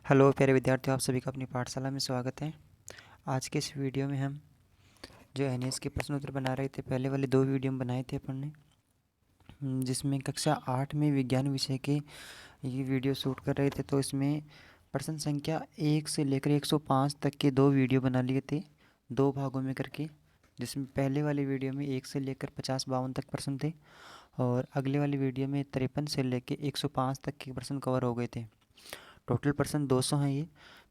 Hello प्यारे विद्यार्थियों, आप सभी का अपनी पाठशाला में स्वागत है। आज के इस वीडियो में हम जो एनएस के प्रश्न उत्तर बना रहे थे, पहले वाले 2 वीडियो में बनाए थे अपन ने, जिसमें कक्षा 8 में विज्ञान विषय के ये वीडियो शूट कर रहे थे। तो इसमें प्रश्न संख्या 1 से लेकर 105 तक के 2 वीडियो बना लिए थे, 2 भागों में करके। जिसमें पहले वाले वीडियो में 1 से लेकर 50-52 तक प्रश्न थे और अगले वाले वीडियो में 53 से लेकर 105 तक के प्रश्न कवर हो गए थे। टोटल पर्सन 200 हैं ये।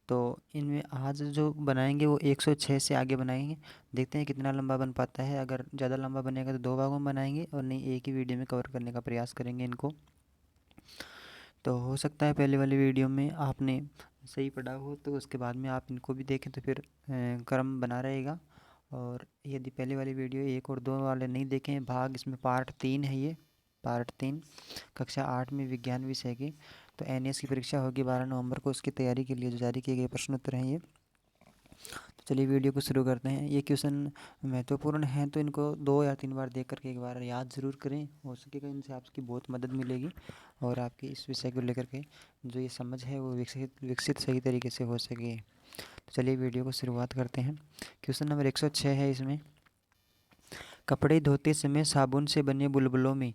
तो इनमें आज जो बनाएंगे वो 106 से आगे बनाएंगे। देखते हैं कितना लंबा बन पाता है। अगर ज़्यादा लंबा बनेगा तो 2 भागों में बनाएंगे और नहीं एक ही वीडियो में कवर करने का प्रयास करेंगे इनको। तो हो सकता है पहले वाली वीडियो में आपने सही पढ़ा हो तो उसके बाद में आप इनको भी देखें तो फिर क्रम बना रहेगा। और यदि पहले वाली वीडियो 1 और 2 वाले नहीं देखें भाग, इसमें पार्ट 3 है ये, पार्ट 3 कक्षा 8 में विज्ञान विषय की। तो एनएस की परीक्षा होगी 12 नवंबर को, उसकी तैयारी के लिए जो जारी किए गए प्रश्न उत्तर हैं ये। तो चलिए वीडियो को शुरू करते हैं। ये क्वेश्चन महत्वपूर्ण हैं तो इनको 2 या 3 बार देख करके एक बार याद ज़रूर करें। हो सकेगा इनसे आपकी बहुत मदद मिलेगी और आपकी इस विषय को लेकर के जो ये समझ है वो विकसित सही तरीके से हो सके। तो चलिए वीडियो को शुरुआत करते हैं। क्वेश्चन नंबर 106 है इसमें। कपड़े धोते समय साबुन से बने बुलबुलों में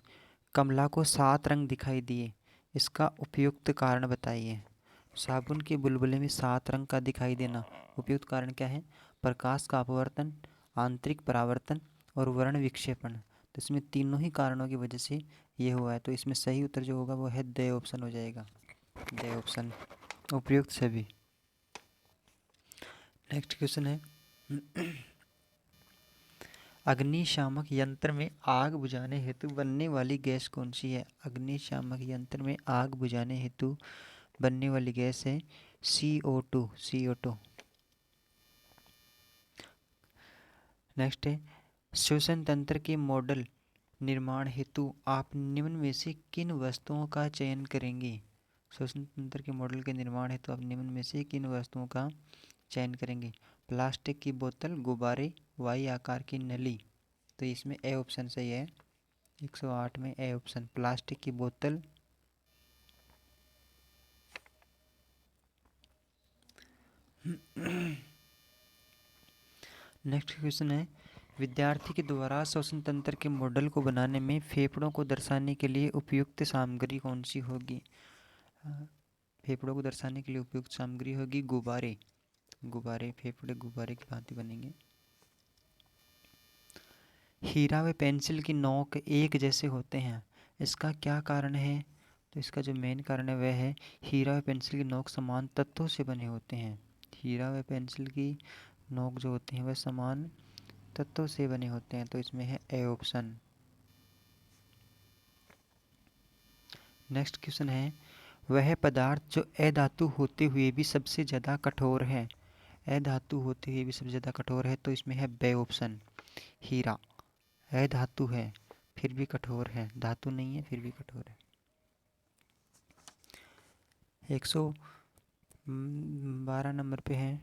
कमला को 7 रंग दिखाई दिए, इसका उपयुक्त कारण बताइए। साबुन के बुलबुले में 7 रंग का दिखाई देना, उपयुक्त कारण क्या है? प्रकाश का अपवर्तन, आंतरिक परावर्तन और वर्ण विक्षेपण। तो इसमें तीनों ही कारणों की वजह से ये हुआ है। तो इसमें सही उत्तर जो होगा वो है द ऑप्शन हो जाएगा, द ऑप्शन, उपयुक्त सभी। नेक्स्ट क्वेश्चन है अग्निशामक यंत्र में आग बुझाने हेतु बनने वाली गैस कौन सी है? अग्निशामक यंत्र में आग बुझाने हेतु बनने वाली गैस है CO2, CO2। नेक्स्ट है श्वसन तंत्र के मॉडल निर्माण हेतु आप निम्न में से किन वस्तुओं का चयन करेंगे? श्वसन तंत्र के मॉडल के निर्माण हेतु आप निम्न में से किन वस्तुओं का चयन करेंगे? प्लास्टिक की बोतल, गुब्बारे, वाई आकार की नली। तो इसमें ए ऑप्शन सही है। 108 में ए ऑप्शन, प्लास्टिक की बोतल। नेक्स्ट क्वेश्चन है विद्यार्थी के द्वारा श्वसन तंत्र के मॉडल को बनाने में फेफड़ों को दर्शाने के लिए उपयुक्त सामग्री कौन सी होगी? फेफड़ों को दर्शाने के लिए उपयुक्त सामग्री होगी गुब्बारे। गुब्बारे, फेफड़े गुब्बारे की भांति बनेंगे। हीरा व पेंसिल की नोक एक जैसे होते हैं, इसका क्या कारण है? तो इसका जो मेन कारण है वह है हीरा व पेंसिल की नोक समान तत्वों से बने होते हैं। हीरा व पेंसिल की नोक जो होते हैं वह समान तत्वों से बने होते हैं। तो इसमें है ए ऑप्शन। नेक्स्ट क्वेश्चन है वह पदार्थ जो अधातु होते हुए भी सबसे ज़्यादा कठोर है। अधातु होते हुए भी सबसे ज़्यादा कठोर है। तो इसमें है बे ऑप्शन, हीरा। अधातु है फिर भी कठोर है, धातु नहीं है फिर भी कठोर है। 112 नंबर पे है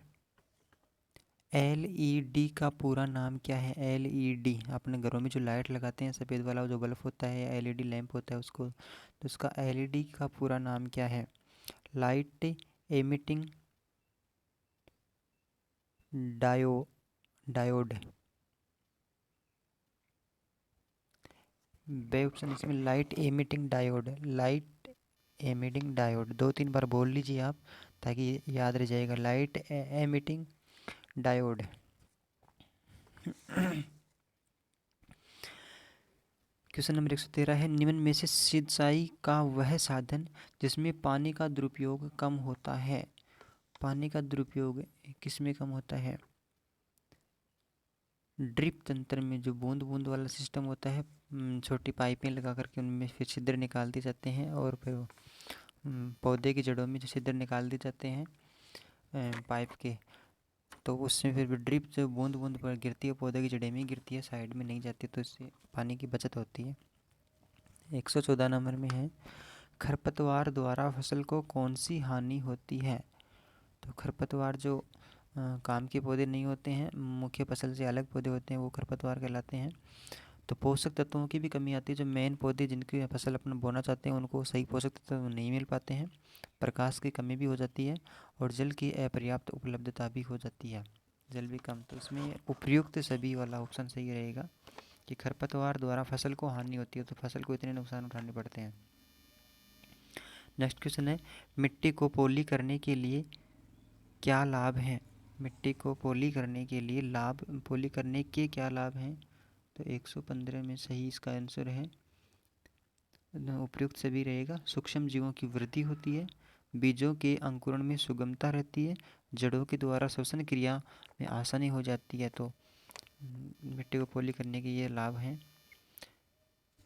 LED का पूरा नाम क्या है? LED अपने घरों में जो लाइट लगाते हैं, सफ़ेद वाला जो बल्ब होता है या LED लैंप होता है उसको, तो उसका LED का पूरा नाम क्या है? Light emitting dio diode. बे ऑप्शन इसमें light emitting diode, light emitting diode. 2-3 बार बोल लीजिए आप ताकि याद रह जाएगा, light emitting diode. Question number 113 है निम्न में से सिंचाई का वह साधन जिसमें पानी का दुरुपयोग कम होता है। पानी का दुरुपयोग किस में कम होता है? ड्रिप तंत्र में, जो बूंद बूंद वाला सिस्टम होता है, छोटी पाइपें लगा करके उनमें फिर छिद्र निकाल दिए जाते हैं और फिर पौधे की जड़ों में जो छिद्र निकाल दिए जाते हैं पाइप के, तो उससे फिर ड्रिप जो बूंद बूंद पर गिरती है पौधे की जड़ें में गिरती है, साइड में नहीं जाती, तो इससे पानी की बचत होती है। 114 नंबर में है खरपतवार द्वारा फसल को कौन सी हानि होती है? तो खरपतवार जो काम के पौधे नहीं होते हैं, मुख्य फसल से अलग पौधे होते हैं, वो खरपतवार कहलाते हैं। तो पोषक तत्वों की भी कमी आती है। जो मेन पौधे जिनकी फसल अपना बोना चाहते हैं उनको सही पोषक तत्व नहीं मिल पाते हैं, प्रकाश की कमी भी हो जाती है और जल की अपर्याप्त उपलब्धता भी हो जाती है, जल भी कम। तो इसमें उपयुक्त सभी वाला ऑप्शन सही रहेगा कि खरपतवार द्वारा फसल को हानि होती है तो फसल को इतने नुकसान उठाने पड़ते हैं। नेक्स्ट क्वेश्चन है, मिट्टी को पोली करने के लिए क्या लाभ हैं? मिट्टी को पोली करने के लिए पोली करने के क्या लाभ हैं? तो 115 में सही इसका आंसर है, उपयुक्त सभी रहेगा। सूक्ष्म जीवों की वृद्धि होती है, बीजों के अंकुरण में सुगमता रहती है, जड़ों के द्वारा श्वसन क्रिया में आसानी हो जाती है। तो मिट्टी को पोली करने के ये लाभ हैं।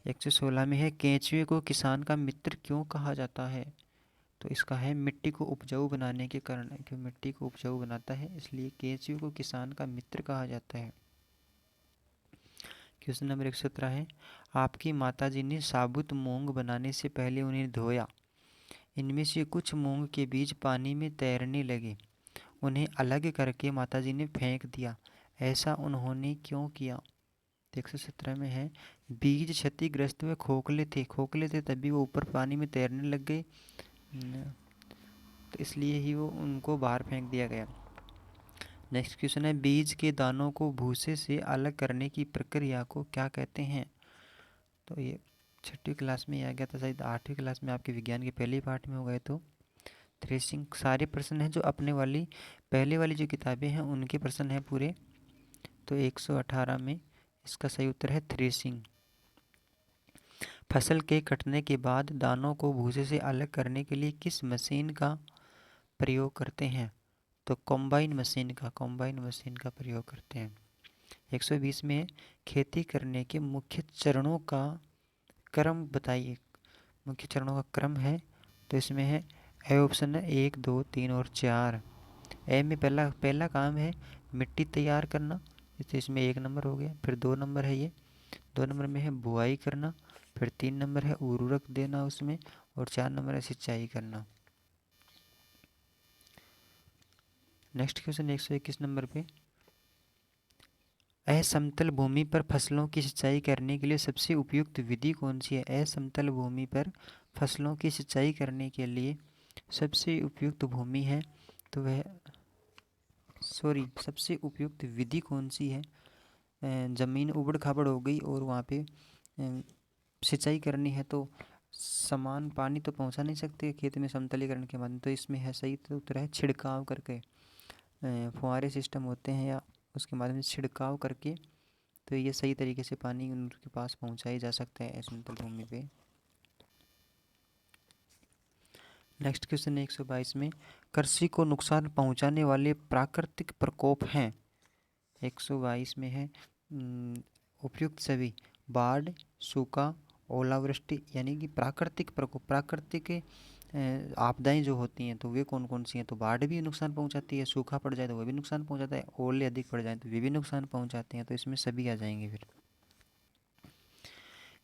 116 में है, केंचुए को किसान का मित्र क्यों कहा जाता है? तो इसका है मिट्टी को उपजाऊ बनाने के कारण, क्योंकि मिट्टी को उपजाऊ बनाता है इसलिए केंचुए को किसान का मित्र कहा जाता है। क्वेश्चन नंबर 117 है, आपकी माताजी ने साबुत मूंग बनाने से पहले उन्हें धोया, इनमें से कुछ मूंग के बीज पानी में तैरने लगे, उन्हें अलग करके माताजी ने फेंक दिया, ऐसा उन्होंने क्यों किया? 117 में है, बीज क्षतिग्रस्त व खोखले थे तभी वो ऊपर पानी में तैरने लग गए, तो इसलिए ही वो उनको बाहर फेंक दिया गया। नेक्स्ट क्वेश्चन है, बीज के दानों को भूसे से अलग करने की प्रक्रिया को क्या कहते हैं? तो ये 6वीं क्लास में आ गया था, शायद 8वीं क्लास में आपके विज्ञान के पहले पार्ट में हो गए। तो थ्रेसिंग सारे प्रश्न हैं जो अपने वाली पहले वाली जो किताबें हैं उनके प्रश्न हैं पूरे। तो 118 में इसका सही उत्तर है थ्रेसिंग। फसल के कटने के बाद दानों को भूसे से अलग करने के लिए किस मशीन का प्रयोग करते हैं? तो कॉम्बाइन मशीन का प्रयोग करते हैं। 120 में खेती करने के मुख्य चरणों का क्रम बताइए। मुख्य चरणों का क्रम है, तो इसमें है ए ऑप्शन है 1, 2, 3 और 4। ए में पहला काम है मिट्टी तैयार करना, तो इसमें 1 नंबर हो गया। फिर 2 नंबर है ये, 2 नंबर में है बुआई करना, फिर 3 नंबर है उर्वरक देना उसमें, और 4 नंबर है सिंचाई करना। नेक्स्ट क्वेश्चन 121 नंबर पे, असमतल भूमि पर फसलों की सिंचाई करने के लिए सबसे उपयुक्त विधि कौन सी है? असमतल भूमि पर फसलों की सिंचाई करने के लिए सबसे उपयुक्त भूमि है तो वह सबसे उपयुक्त विधि कौन सी है? ज़मीन उबड़ खाबड़ हो गई और वहाँ पे सिंचाई करनी है तो समान पानी तो पहुँचा नहीं सकते खेत में समतलीकरण के माध्यम, तो इसमें है सही तो उत्तर है छिड़काव करके, फुहारे सिस्टम होते हैं या उसके माध्यम से छिड़काव करके, तो ये सही तरीके से पानी उनके पास पहुँचाया जा सकता है समतल भूमि पे। नेक्स्ट क्वेश्चन 122 में, कृषि को नुकसान पहुंचाने वाले प्राकृतिक प्रकोप हैं। 122 में है उपयुक्त सभी, बाढ़, सूखा, ओलावृष्टि, यानी कि प्राकृतिक प्रकोप, प्राकृतिक आपदाएं जो होती हैं तो वे कौन कौन सी हैं? तो बाढ़ भी नुकसान पहुंचाती है, सूखा पड़ जाए तो वह भी नुकसान पहुंचाता है, ओले अधिक पड़ जाए तो वे भी नुकसान पहुंचाते हैं, तो इसमें सभी आ जाएंगे। फिर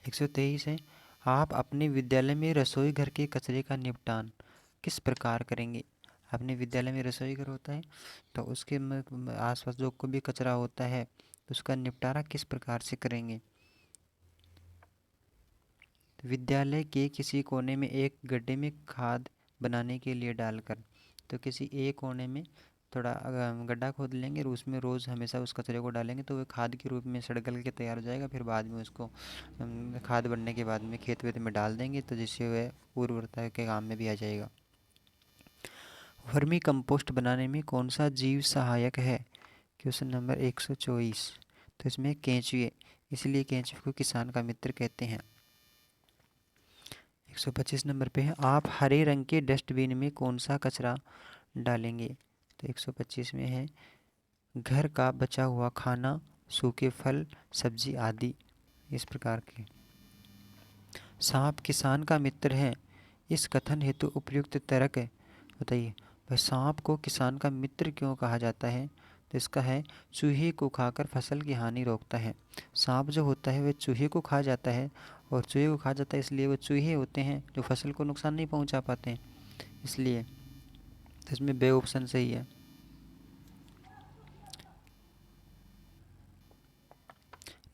123 है, आप अपने विद्यालय में रसोई घर के कचरे का निपटान किस प्रकार करेंगे? अपने विद्यालय में रसोई घर होता है तो उसके आसपास जो भी कचरा होता है उसका निपटारा किस प्रकार से करेंगे? विद्यालय के किसी कोने में एक गड्ढे में खाद बनाने के लिए डालकर, तो किसी एक कोने में थोड़ा गड्ढा खोद लेंगे और उसमें रोज़ हमेशा उस कचरे को डालेंगे तो वह खाद के रूप में सड़ गल के तैयार हो जाएगा। फिर बाद में उसको खाद बनने के बाद में खेत वेत में डाल देंगे तो जिससे वह उर्वरता के काम में भी आ जाएगा। वर्मी कंपोस्ट बनाने में कौन सा जीव सहायक है? क्वेश्चन नंबर 124, तो इसमें केंचुए, इसलिए केंचुए को किसान का मित्र कहते हैं। 125 नंबर पे है, आप हरे रंग के डस्टबिन में कौन सा कचरा डालेंगे? तो 125 में है घर का बचा हुआ खाना, सूखे फल, सब्जी आदि, इस प्रकार के। सांप किसान का मित्र है, इस कथन हेतु उपयुक्त तर्क बताइए। भाई सांप को किसान का मित्र क्यों कहा जाता है? तो इसका है चूहे को खाकर फसल की हानि रोकता है। सांप जो होता है वह चूहे को खा जाता है, और चूहे को खा जाता है इसलिए वो चूहे होते हैं जो फसल को नुकसान नहीं पहुंचा पाते हैं, इसलिए तो इसमें बे ऑप्शन सही है।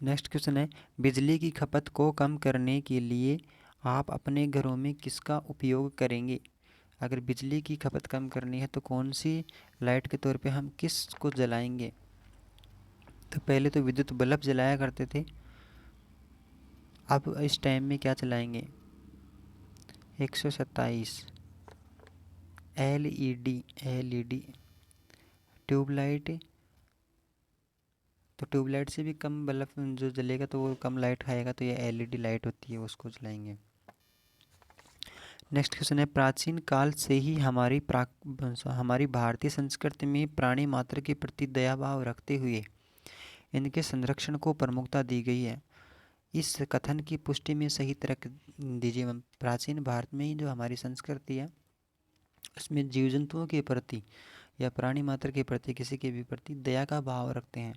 नेक्स्ट क्वेश्चन है, बिजली की खपत को कम करने के लिए आप अपने घरों में किसका उपयोग करेंगे? अगर बिजली की खपत कम करनी है तो कौन सी लाइट के तौर पे हम किस को जलाएंगे? तो पहले तो विद्युत बल्ब जलाया करते थे, अब इस टाइम में क्या चलाएंगे? 127 एलईडी ट्यूबलाइट। तो ट्यूबलाइट से भी कम बल्ब जो जलेगा तो वो कम लाइट खाएगा, तो ये एलईडी लाइट होती है, उसको जलाएंगे। नेक्स्ट क्वेश्चन है, प्राचीन काल से ही हमारी भारतीय संस्कृति में प्राणी मात्र के प्रति दया भाव रखते हुए इनके संरक्षण को प्रमुखता दी गई है। इस कथन की पुष्टि में सही तर्क दीजिए मैम। प्राचीन भारत में ही जो हमारी संस्कृति है उसमें जीव जंतुओं के प्रति या प्राणी मात्र के प्रति, किसी के भी प्रति दया का भाव रखते हैं।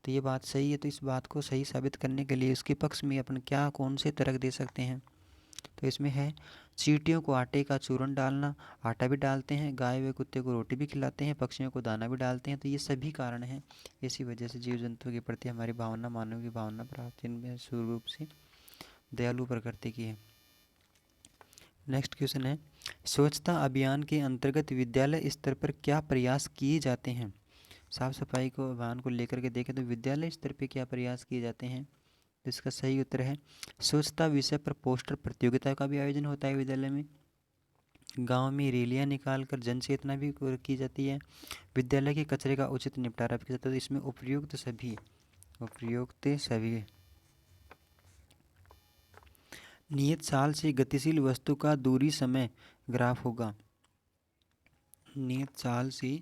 तो ये बात सही है, तो इस बात को सही साबित करने के लिए उसके पक्ष में अपन क्या कौन से तर्क दे सकते हैं? तो इसमें है, चींटियों को आटे का चूरन डालना, आटा भी डालते हैं, गाय व कुत्ते को रोटी भी खिलाते हैं, पक्षियों को दाना भी डालते हैं। तो ये सभी कारण हैं, इसी वजह से जीव जंतुओं के प्रति हमारी भावना, मानव की भावना प्राचीन में शुरू रूप से दयालु प्रकृति की है। नेक्स्ट क्वेश्चन है, स्वच्छता अभियान के अंतर्गत विद्यालय स्तर पर क्या प्रयास किए जाते हैं? साफ सफाई को अभियान को लेकर के देखें तो विद्यालय स्तर पर क्या प्रयास किए जाते हैं? तो इसका सही उत्तर है, स्वच्छता विषय पर पोस्टर प्रतियोगिता का भी आयोजन होता है विद्यालय में। गांव में रैलियां निकालकर जन चेतना भी की जाती है। विद्यालय के कचरे का उचित निपटारा भी किया जाता है। तो इसमें उपयुक्त सभी नियत साल से गतिशील वस्तु का दूरी समय ग्राफ होगा। नियत साल से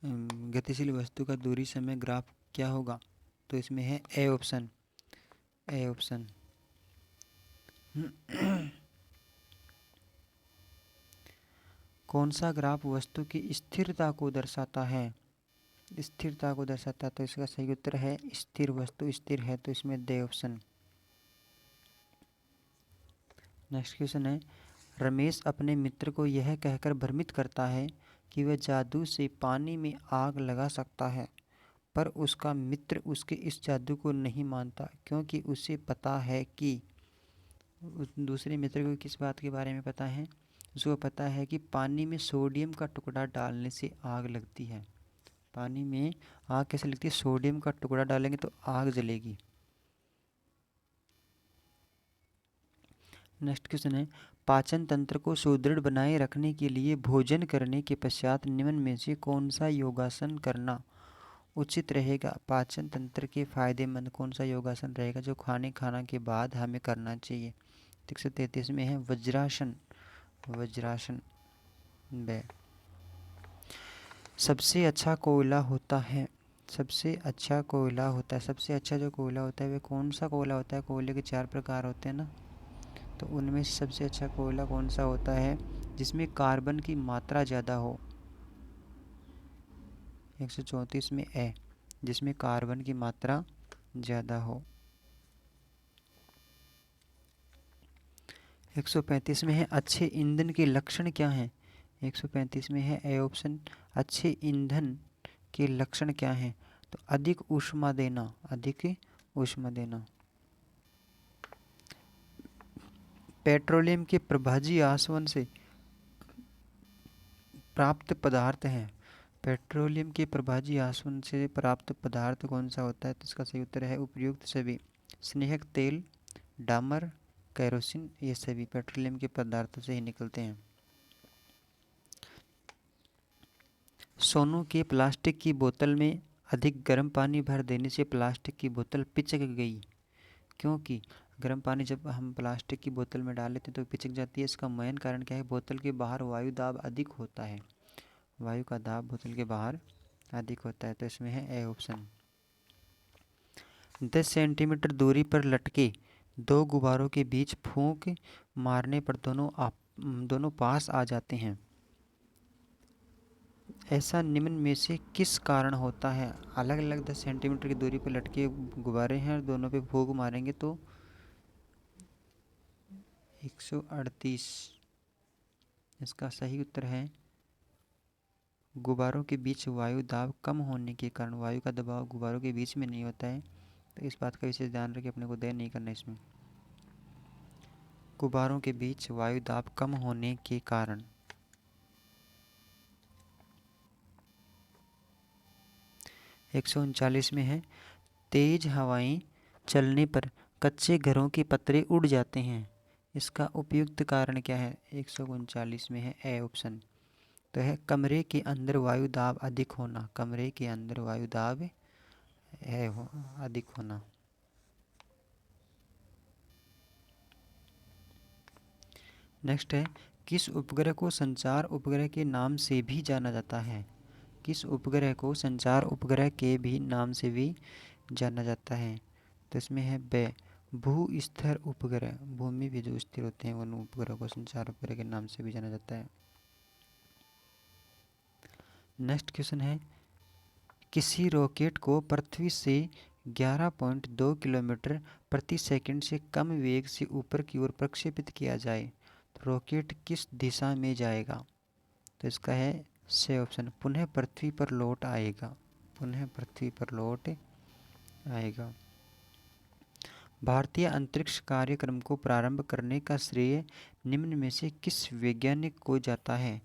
गतिशील वस्तु का दूरी समय ग्राफ क्या होगा? तो इसमें है ए ऑप्शन। कौन सा ग्राफ वस्तु की स्थिरता को दर्शाता है? तो इसका सही उत्तर है स्थिर। वस्तु स्थिर है, तो इसमें दे ऑप्शन। नेक्स्ट क्वेश्चन है, रमेश अपने मित्र को यह कहकर भ्रमित करता है कि वह जादू से पानी में आग लगा सकता है, पर उसका मित्र उसके इस जादू को नहीं मानता, क्योंकि उसे पता है कि दूसरे मित्र को किस बात के बारे में पता है? उसको पता है कि पानी में सोडियम का टुकड़ा डालने से आग लगती है। पानी में आग कैसे लगती है? सोडियम का टुकड़ा डालेंगे तो आग जलेगी। नेक्स्ट क्वेश्चन है, पाचन तंत्र को सुदृढ़ बनाए रखने के लिए भोजन करने के पश्चात निम्न में से कौन सा योगासन करना उचित रहेगा? पाचन तंत्र के फायदेमंद कौन सा योगासन रहेगा जो खाना के बाद हमें करना चाहिए? 133 में है वज्रासन। ब सबसे अच्छा जो कोयला होता है वह कौन सा कोयला होता है? कोयले के 4 प्रकार होते हैं ना, तो उनमें से सबसे अच्छा कोयला कौन सा होता है जिसमें कार्बन की मात्रा ज़्यादा हो? 134 में ए, जिसमें कार्बन की मात्रा ज़्यादा हो। 135 में है अच्छे ईंधन के लक्षण क्या हैं? 135 में है ए ऑप्शन। अच्छे ईंधन के लक्षण क्या हैं? तो अधिक ऊष्मा देना। पेट्रोलियम के प्रभाजी आसवन से प्राप्त पदार्थ हैं। पेट्रोलियम के प्रभाजी आसवन से प्राप्त पदार्थ कौन सा होता है? तो इसका सही उत्तर है उपयुक्त सभी। स्नेहक तेल, डामर, केरोसिन, ये सभी पेट्रोलियम के पदार्थों से ही निकलते हैं। सोनू के प्लास्टिक की बोतल में अधिक गर्म पानी भर देने से प्लास्टिक की बोतल पिचक गई, क्योंकि गर्म पानी जब हम प्लास्टिक की बोतल में डाल लेते हैं तो पिचक जाती है। इसका मेन कारण क्या है? बोतल के बाहर वायु दाब अधिक होता है। वायु का दाब बोतल के बाहर अधिक होता है, तो इसमें है ए ऑप्शन। 10 सेंटीमीटर दूरी पर लटके 2 गुब्बारों के बीच फूंक मारने पर दोनों पास आ जाते हैं। ऐसा निम्न में से किस कारण होता है? अलग अलग 10 सेंटीमीटर की दूरी पर लटके गुब्बारे हैं और दोनों पे फूंक मारेंगे तो 138। इसका सही उत्तर है गुब्बारों के बीच वायु दाब कम होने के कारण। वायु का दबाव गुब्बारों के बीच में नहीं होता है, तो इस बात का विशेष ध्यान रखें, अपने को देर नहीं करना इसमें। गुब्बारों के बीच वायु दाब कम होने के कारण 139 में है, तेज हवाएं चलने पर कच्चे घरों के पतरे उड़ जाते हैं, इसका उपयुक्त कारण क्या है? 139 में है ए ऑप्शन, तो है कमरे के अंदर वायु दाब अधिक होना। कमरे के अंदर वायु दाब है अधिक होना। नेक्स्ट है, किस उपग्रह को संचार उपग्रह के नाम से भी जाना जाता है? किस उपग्रह को संचार उपग्रह के भी नाम से भी जाना जाता है? तो इसमें है बे भू स्थिर उपग्रह। भूमि भी जो स्थिर होते हैं उन उपग्रह को संचार उपग्रह के नाम से भी जाना जाता है। नेक्स्ट क्वेश्चन है, किसी रॉकेट को पृथ्वी से 11.2 किलोमीटर प्रति सेकंड से कम वेग से ऊपर की ओर प्रक्षेपित किया जाए तो रॉकेट किस दिशा में जाएगा? तो इसका है से ऑप्शन, पुनः पृथ्वी पर लौट आएगा। पुनः पृथ्वी पर लौट आएगा। भारतीय अंतरिक्ष कार्यक्रम को प्रारंभ करने का श्रेय निम्न में से किस वैज्ञानिक को जाता है?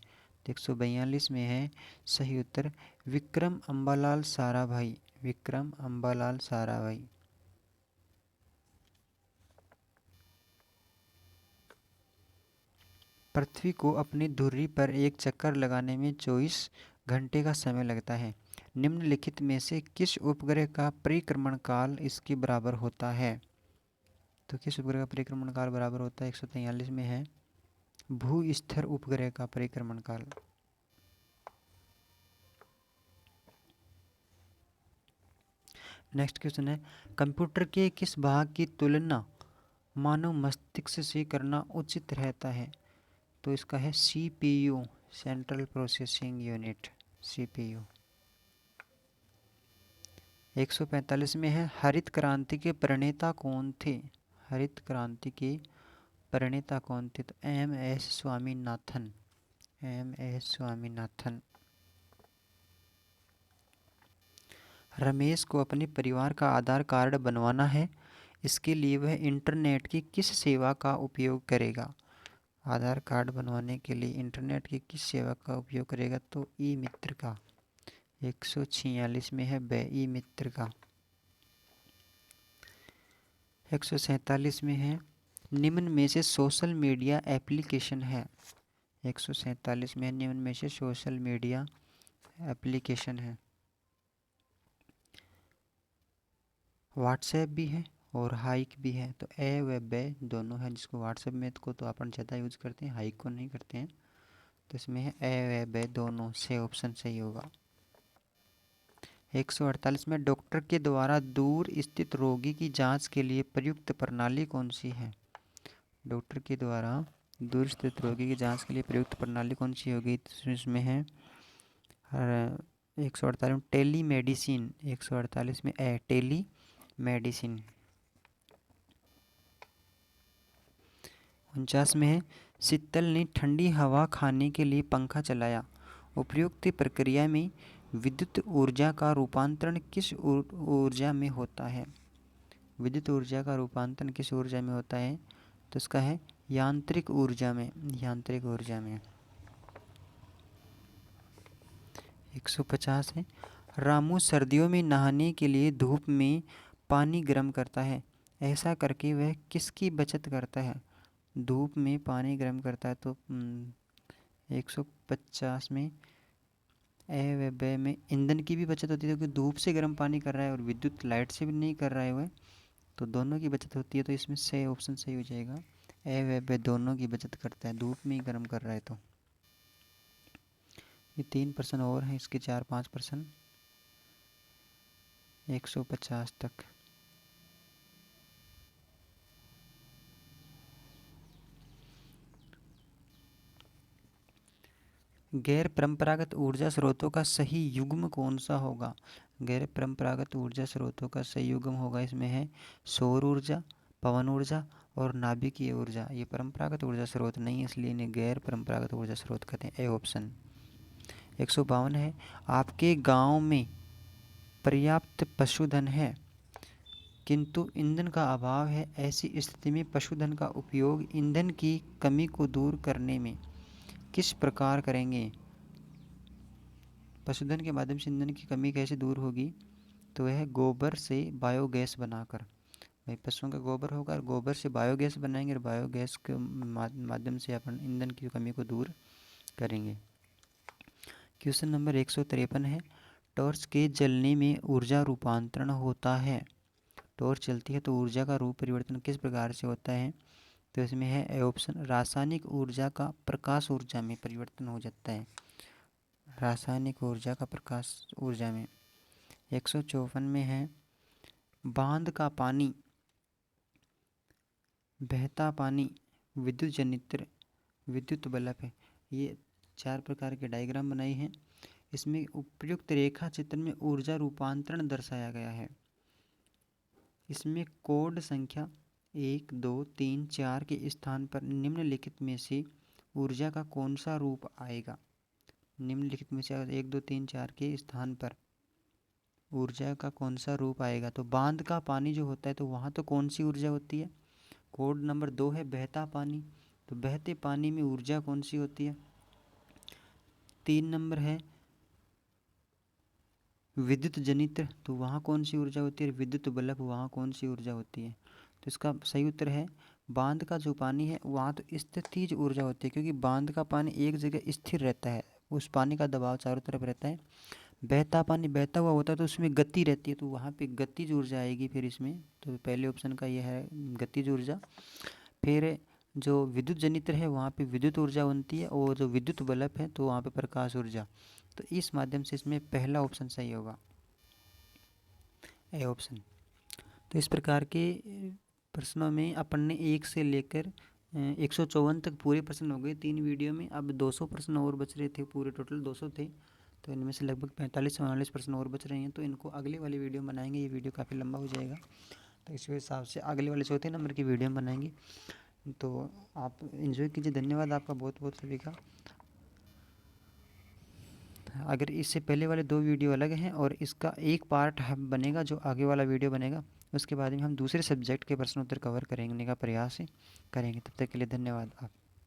तो 142 में है सही उत्तर विक्रम अम्बालाल साराभाई। विक्रम अम्बालाल साराभाई। पृथ्वी को अपनी धुरी पर एक चक्कर लगाने में 24 घंटे का समय लगता है। निम्नलिखित में से किस उपग्रह का परिक्रमण काल इसके बराबर होता है? तो किस उपग्रह का परिक्रमण काल बराबर होता है? 143 में है भू स्थिर उपग्रह का परिक्रमण काल। नेक्स्ट क्वेश्चन है, कंप्यूटर के किस भाग की तुलना मानव मस्तिष्क से करना उचित रहता है? तो इसका है CPU, central processing unit, CPU। 145 में है हरित क्रांति के प्रणेता कौन थे? हरित क्रांति के प्रणेता कौन थे? तो MS स्वामीनाथन। MS स्वामीनाथन। रमेश को अपने परिवार का आधार कार्ड बनवाना है, इसके लिए वह इंटरनेट की किस सेवा का उपयोग करेगा? आधार कार्ड बनवाने के लिए इंटरनेट की किस सेवा का उपयोग करेगा? तो ई मित्र का। 146 में है बे ई मित्र का। 147 में है निम्न में से सोशल मीडिया एप्लीकेशन है। 147 में निम्न में से सोशल मीडिया एप्लीकेशन है। व्हाट्सएप भी है और हाइक भी है, तो ए व बे दोनों है, जिसको व्हाट्सएप में को तो अपन ज़्यादा यूज़ करते हैं, हाइक को नहीं करते हैं। तो इसमें है ए व बे दोनों से ऑप्शन सही होगा। 148 में डॉक्टर के द्वारा दूर स्थित रोगी की जांच के लिए प्रयुक्त प्रणाली कौन सी है? डॉक्टर के द्वारा दूर स्थित रोगी की जांच के लिए प्रयुक्त प्रणाली कौन सी होगी? तो इसमें है 148 में टेली मेडिसिन। 148 में टेली मेडिसिन। 49 में है शीतल ने ठंडी हवा खाने के लिए पंखा चलाया। उपयुक्त प्रक्रिया में विद्युत ऊर्जा का रूपांतरण किस ऊर्जा में होता है? विद्युत ऊर्जा का रूपांतरण किस ऊर्जा में होता है? तो इसका है यांत्रिक ऊर्जा में। यांत्रिक ऊर्जा में। 150 है रामू सर्दियों में नहाने के लिए धूप में पानी गर्म करता है, ऐसा करके वह किसकी बचत करता है? धूप में पानी गर्म करता है, तो 150 में ए व बे में ईंधन की भी बचत होती है, क्योंकि धूप से गर्म पानी कर रहा है और विद्युत लाइट से भी नहीं कर रहा है वह, तो दोनों की बचत होती है। तो इसमें से ऑप्शन सही हो जाएगा, ए व बे दोनों की बचत करता है, धूप में ही गर्म कर रहा है। तो ये 3% और हैं, इसके 4-5%। 150 तक। गैर परंपरागत ऊर्जा स्रोतों का सही युग्म कौन सा होगा? गैर परंपरागत ऊर्जा स्रोतों का सही युग्म होगा, इसमें है सौर ऊर्जा, पवन ऊर्जा और नाभिकीय ऊर्जा। ये परंपरागत ऊर्जा स्रोत नहीं है, इसलिए इन्हें गैर परंपरागत ऊर्जा स्रोत कहते हैं, ए ऑप्शन। 152 है आपके गांव में पर्याप्त पशुधन है, किंतु ईंधन का अभाव है। ऐसी स्थिति में पशुधन का उपयोग ईंधन की कमी को दूर करने में किस प्रकार करेंगे? पशुधन के माध्यम से ईंधन की कमी कैसे दूर होगी? तो वह गोबर से बायोगैस बनाकर, भाई पशुओं का गोबर होगा और गोबर से बायोगैस बनाएंगे और बायोगैस के माध्यम से अपन ईंधन की कमी को दूर करेंगे। क्वेश्चन नंबर 153 है, टॉर्च के जलने में ऊर्जा रूपांतरण होता है। टॉर्च चलती है तो ऊर्जा का रूप परिवर्तन किस प्रकार से होता है? तो इसमें है ए ऑप्शन, रासायनिक ऊर्जा का प्रकाश ऊर्जा में परिवर्तन हो जाता है। रासायनिक ऊर्जा का प्रकाश ऊर्जा में। 154 में है, बांध का पानी, बहता पानी, विद्युत जनित्र, विद्युत बल्ब है। ये 4 प्रकार के डायग्राम बनाई हैं। इसमें उपयुक्त रेखा चित्र में ऊर्जा रूपांतरण दर्शाया गया है। इसमें कोड संख्या 1, 2, 3, 4 के स्थान पर निम्नलिखित में से ऊर्जा का कौन सा रूप आएगा? निम्नलिखित में से 1, 2, 3, 4 के स्थान पर ऊर्जा का कौन सा रूप आएगा? तो बांध का पानी जो होता है तो वहाँ तो कौन सी ऊर्जा होती है? कोड नंबर 2 है बहता पानी, तो बहते पानी में ऊर्जा कौन सी होती है? 3 नंबर है विद्युत जनित्र, तो वहाँ कौन सी ऊर्जा होती है? विद्युत बल्ब, वहाँ कौन सी ऊर्जा होती है? तो इसका सही उत्तर है बांध का जो पानी है वहाँ तो स्थितिज ऊर्जा होती है, क्योंकि बांध का पानी एक जगह स्थिर रहता है, उस पानी का दबाव चारों तरफ रहता है। बहता पानी बहता हुआ होता है तो उसमें गति रहती है, तो वहाँ पे गतिज ऊर्जा आएगी फिर इसमें। तो पहले ऑप्शन का यह है गतिज ऊर्जा। फिर जो विद्युत जनित्र है वहाँ पे विद्युत ऊर्जा बनती है, और जो विद्युत बल्ब है तो वहाँ पे प्रकाश ऊर्जा। तो इस माध्यम से इसमें पहला ऑप्शन सही होगा, ए ऑप्शन। तो इस प्रकार के प्रश्नों में अपन ने 1 से लेकर 154 तक पूरे प्रश्न हो गए 3 वीडियो में। अब 200 प्रश्न और बच रहे थे, पूरे टोटल 200 थे, तो इनमें से लगभग 45 से 49 प्रश्न और बच रहे हैं, तो इनको अगले वाली वीडियो में बनाएंगे। ये वीडियो काफ़ी लंबा हो जाएगा, तो इस हिसाब से अगले वाले चौथे नंबर की वीडियो में बनाएंगे। तो आप एंजॉय कीजिए। धन्यवाद आपका बहुत बहुत सभी का। अगर इससे पहले वाले 2 वीडियो अलग हैं और इसका एक पार्ट बनेगा जो आगे वाला वीडियो बनेगा, उसके बाद में हम दूसरे सब्जेक्ट के प्रश्न उत्तर कवर करने का प्रयास करेंगे। तब तक के लिए धन्यवाद आप